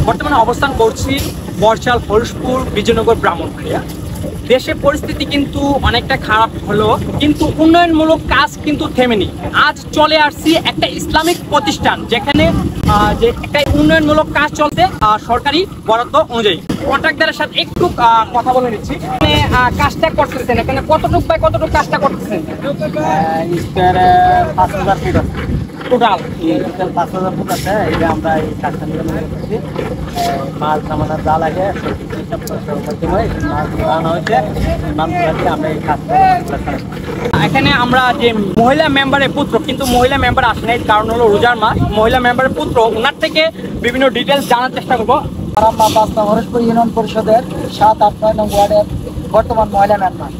বর্তমানে অবস্থান করছি বর্ষাল, হরিশপুর, বিজয়নগর, ব্রাহ্মণবাড়িয়া। দেশের পরিস্থিতি কিন্তু অনেকটা খারাপ হলো, কিন্তু উন্নয়নমূলক কাজ কিন্তু থেমেনি। আজ চলে আসছি একটা ইসলামিক প্রতিষ্ঠান, যেখানে যে একটা উন্নয়নমূলক কাজ চলছে সরকারি বরাদ্দ অনুযায়ী। কন্ট্রাক্টরের সাথে একটু কথা বলে নিচ্ছি। এখানে কাজটা করতেছেন, এখানে কতটুকু বাই কতটুকু কাজটা করতেছেন? 5,000 ফিট আছে টোটাল 5,000 ফুট আছে। এটা আমরা এই কাজটা নির্মাণ করতেছি। মাছ আমাদের যা লাগে মাধ্যমে মাছ বানানো হয়েছে, মাছগুলো আমরা এই কাজটা। এখানে আমরা যে মহিলা মেম্বারের পুত্র, কিন্তু মহিলা মেম্বার আসে নাই, কারণ হলো রোজার মাস। মহিলা মেম্বারের পুত্র, ওনার থেকে বিভিন্ন ডিটেলস জানার চেষ্টা করবো। আমরা হরিশপুর ইউনিয়ন পরিষদের 7, 8, 9 নং ওয়ার্ডের বর্তমান মহিলা মেম্বার।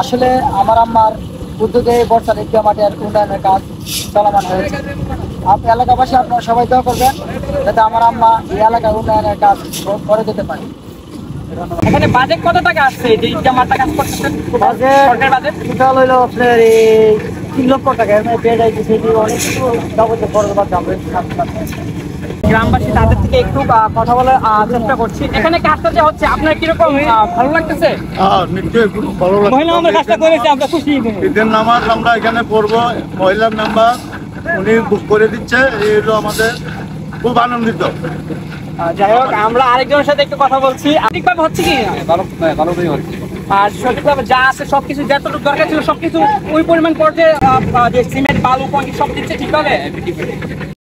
আসলে আমার আম্মার উদ্যোগে বর্ষার ঈদগাহ মাঠের উন্নয়নের কাজ চলমান হয়েছে। আপনি এলাকাবাসী আপনারা সবাই দোয়া করবেন যাতে আমার আম্মা এই এলাকার উন্নয়নের কাজ করে যেতে পারে। এখানে বাজেট কত টাকা আসছে যে ঈদগাহ মাঠটা কাজ করতেছেন? সরকার বাজেট টোটাল হইল আপনার এই 3 লক্ষ টাকা। বেড আইতেছে, অনেক কিছু যাবতীয় খরচ বাদ আমরা গ্রামবাসী তাদের থেকে একটু কথা বলার চেষ্টা করছি। এখানে কাজটা যে হচ্ছে, আপনার কিরকম ভালো লাগতেছে? নিশ্চয়ই খুব ভালো লাগছে। মহিলা মেম্বার কাজটা করেছে, আমরা খুশি। ঈদের নামাজ আমরা এখানে পড়বো, মহিলা মেম্বার উনি বুক করে দিচ্ছে, এই হলো আমাদের খুব আনন্দিত। যাই হোক, আমরা আরেকজনের সাথে একটু কথা বলছি। ঠিকভাবে হচ্ছে কি? ভালোই হচ্ছে। আর সঠিকভাবে যা আছে সবকিছু, যতটুকু দরকার ছিল সবকিছু ওই পরিমাণ পর্যায়ে যে সিমেন্ট, বালু, কংক্রিট সব দিচ্ছে ঠিকভাবে?